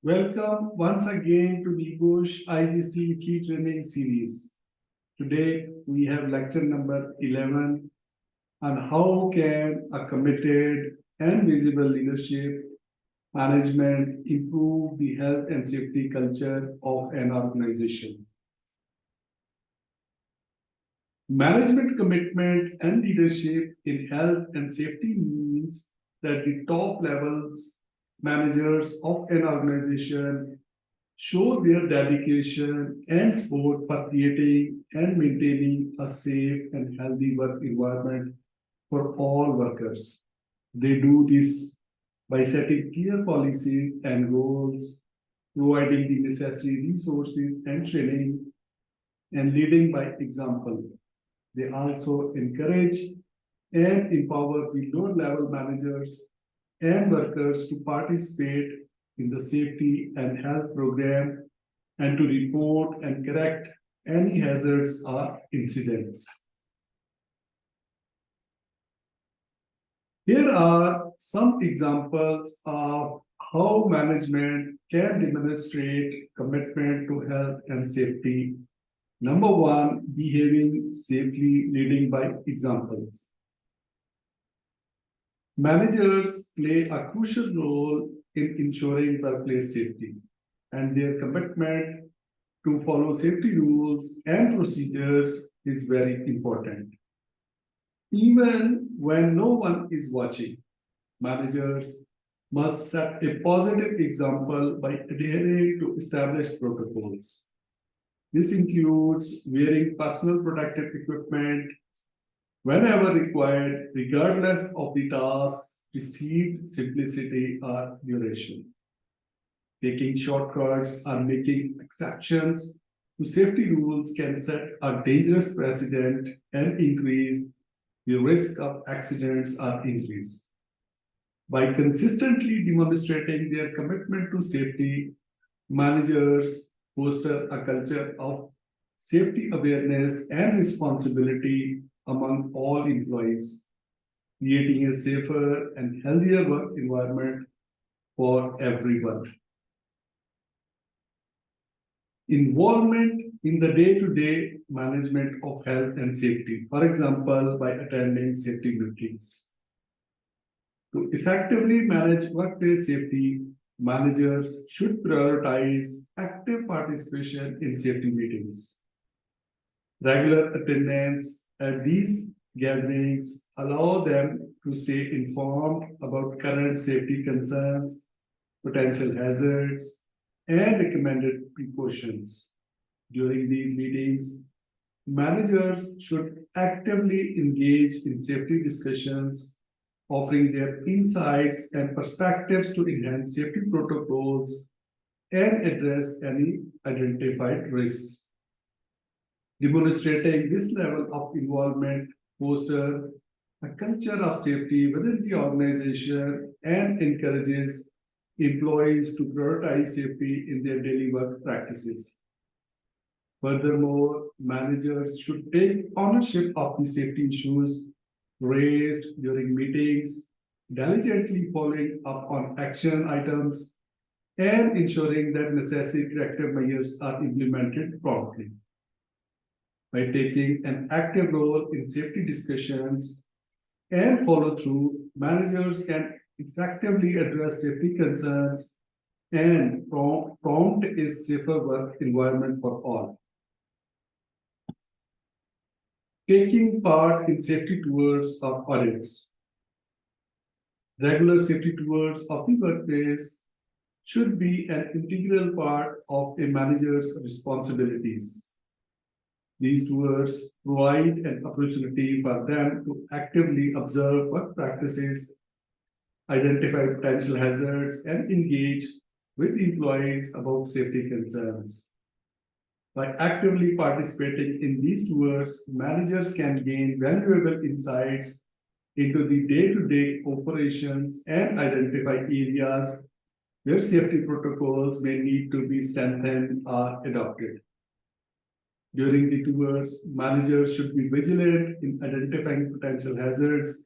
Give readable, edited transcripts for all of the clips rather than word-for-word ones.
Welcome once again to the Bush IGC Free Training Series. Today we have lecture number 11 on how can a committed and visible leadership management improve the health and safety culture of an organization. Management commitment and leadership in health and safety means that the top levels managers of an organization show their dedication and support for creating and maintaining a safe and healthy work environment for all workers. They do this by setting clear policies and goals, providing the necessary resources and training, and leading by example. They also encourage and empower the lower level managers and workers to participate in the safety and health program and to report and correct any hazards or incidents. Here are some examples of how management can demonstrate commitment to health and safety. Number one, behaving safely, leading by examples. Managers play a crucial role in ensuring workplace safety, and their commitment to follow safety rules and procedures is very important. Even when no one is watching, managers must set a positive example by adhering to established protocols. This includes wearing personal protective equipment whenever required, regardless of the task's perceived simplicity or duration. Taking shortcuts or making exceptions to safety rules can set a dangerous precedent and increase the risk of accidents or injuries. By consistently demonstrating their commitment to safety, managers foster a culture of safety awareness and responsibility among all employees, creating a safer and healthier work environment for everyone. Involvement in the day-to-day management of health and safety, for example, by attending safety meetings. To effectively manage workplace safety, managers should prioritize active participation in safety meetings. Regular attendance at these gatherings allow them to stay informed about current safety concerns, potential hazards, and recommended precautions. During these meetings, managers should actively engage in safety discussions, offering their insights and perspectives to enhance safety protocols and address any identified risks. Demonstrating this level of involvement fosters a culture of safety within the organization and encourages employees to prioritize safety in their daily work practices. Furthermore, managers should take ownership of the safety issues raised during meetings, diligently following up on action items, and ensuring that necessary corrective measures are implemented promptly. By taking an active role in safety discussions and follow through, managers can effectively address safety concerns and prompt a safer work environment for all. Taking part in safety tours or audits. Regular safety tours of the workplace should be an integral part of a manager's responsibilities. These tours provide an opportunity for them to actively observe work practices, identify potential hazards, and engage with employees about safety concerns. By actively participating in these tours, managers can gain valuable insights into the day-to-day operations and identify areas where safety protocols may need to be strengthened or adopted. During the tours, managers should be vigilant in identifying potential hazards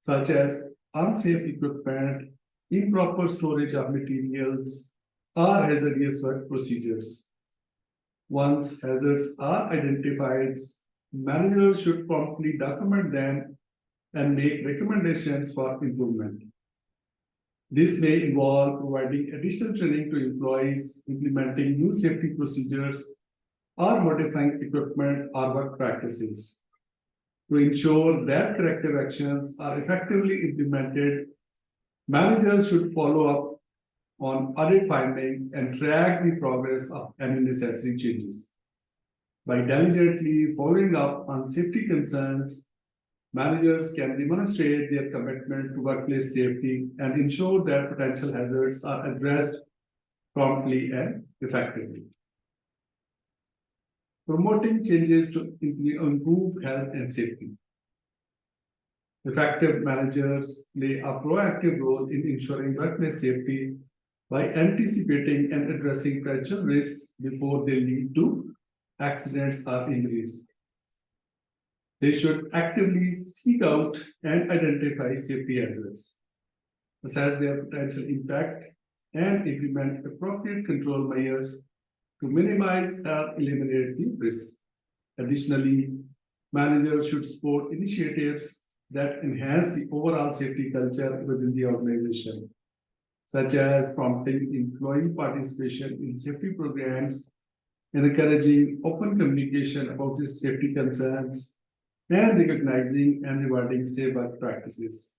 such as unsafe equipment, improper storage of materials, are hazardous work procedures. Once hazards are identified, managers should promptly document them and make recommendations for improvement. This may involve providing additional training to employees, implementing new safety procedures, or modifying equipment or work practices. To ensure that corrective actions are effectively implemented, managers should follow up on audit findings and track the progress of any necessary changes. By diligently following up on safety concerns, managers can demonstrate their commitment to workplace safety and ensure that potential hazards are addressed promptly and effectively. Promoting changes to improve health and safety. Effective managers play a proactive role in ensuring workplace safety by anticipating and addressing potential risks before they lead to accidents or injuries. They should actively seek out and identify safety hazards, assess their potential impact, and implement appropriate control measures to minimize or eliminate the risk. Additionally, managers should support initiatives that enhance the overall safety culture within the organization, such as prompting employee participation in safety programs, encouraging open communication about the safety concerns, and recognizing and rewarding safe work practices.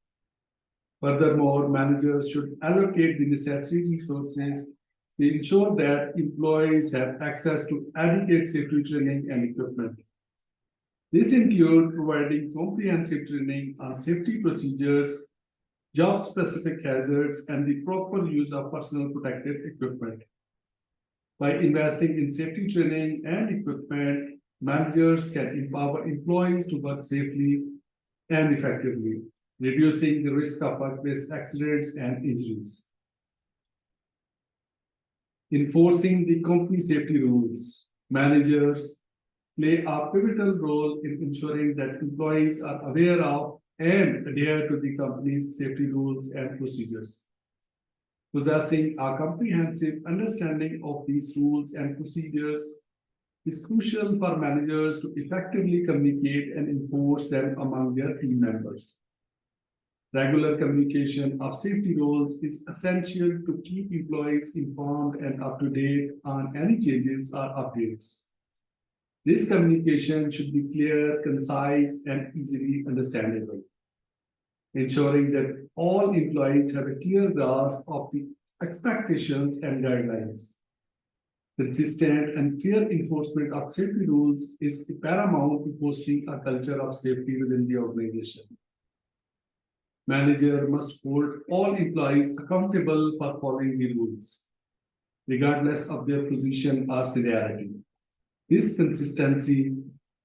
Furthermore, managers should allocate the necessary resources to ensure that employees have access to adequate safety training and equipment. This includes providing comprehensive training on safety procedures, job-specific hazards, and the proper use of personal protective equipment. By investing in safety training and equipment, managers can empower employees to work safely and effectively, reducing the risk of workplace accidents and injuries. Enforcing the company safety rules. Managers play a pivotal role in ensuring that employees are aware of and adhere to the company's safety rules and procedures. Possessing a comprehensive understanding of these rules and procedures is crucial for managers to effectively communicate and enforce them among their team members. Regular communication of safety rules is essential to keep employees informed and up to date on any changes or updates. This communication should be clear, concise, and easily understandable, ensuring that all employees have a clear grasp of the expectations and guidelines. Consistent and fair enforcement of safety rules is paramount to fostering a culture of safety within the organization. Manager must hold all employees accountable for following the rules, regardless of their position or seniority. This consistency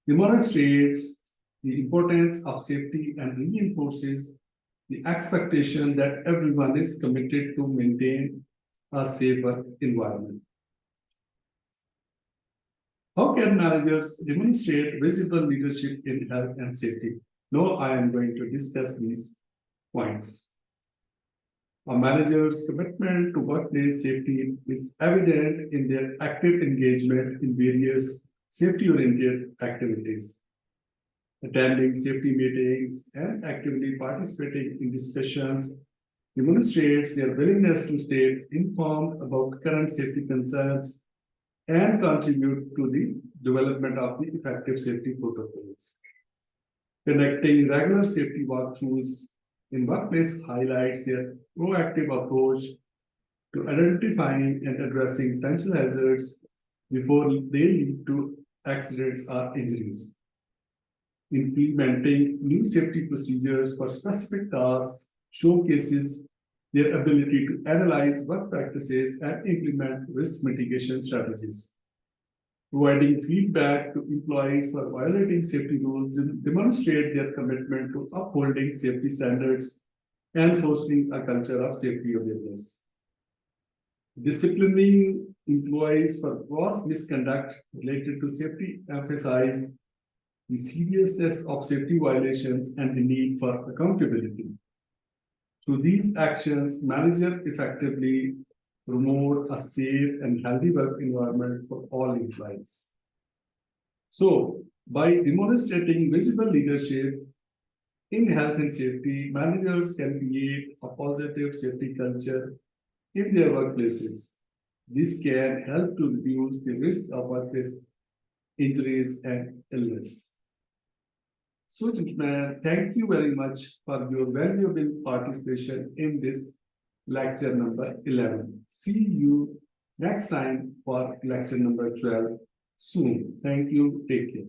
demonstrates the importance of safety and reinforces the expectation that everyone is committed to maintain a safe work environment. How can managers demonstrate visible leadership in health and safety? Now I am going to discuss these points. A manager's commitment to workplace safety is evident in their active engagement in various safety-oriented activities. Attending safety meetings and actively participating in discussions demonstrates their willingness to stay informed about current safety concerns and contribute to the development of the effective safety protocols. Conducting regular safety walkthroughs in workplace highlights their proactive approach to identifying and addressing potential hazards before they lead to accidents or injuries. Implementing new safety procedures for specific tasks showcases their ability to analyze work practices and implement risk mitigation strategies. Providing feedback to employees for violating safety rules demonstrate their commitment to upholding safety standards and fostering a culture of safety awareness. Disciplining employees for gross misconduct related to safety emphasizes the seriousness of safety violations and the need for accountability. Through these actions, managers effectively promote a safe and healthy work environment for all employees. So, by demonstrating visible leadership in health and safety, managers can create a positive safety culture in their workplaces. This can help to reduce the risk of workplace injuries and illness. So, gentlemen, thank you very much for your valuable participation in this lecture number 11. See you next time for lecture number 12 soon. Thank you. Take care.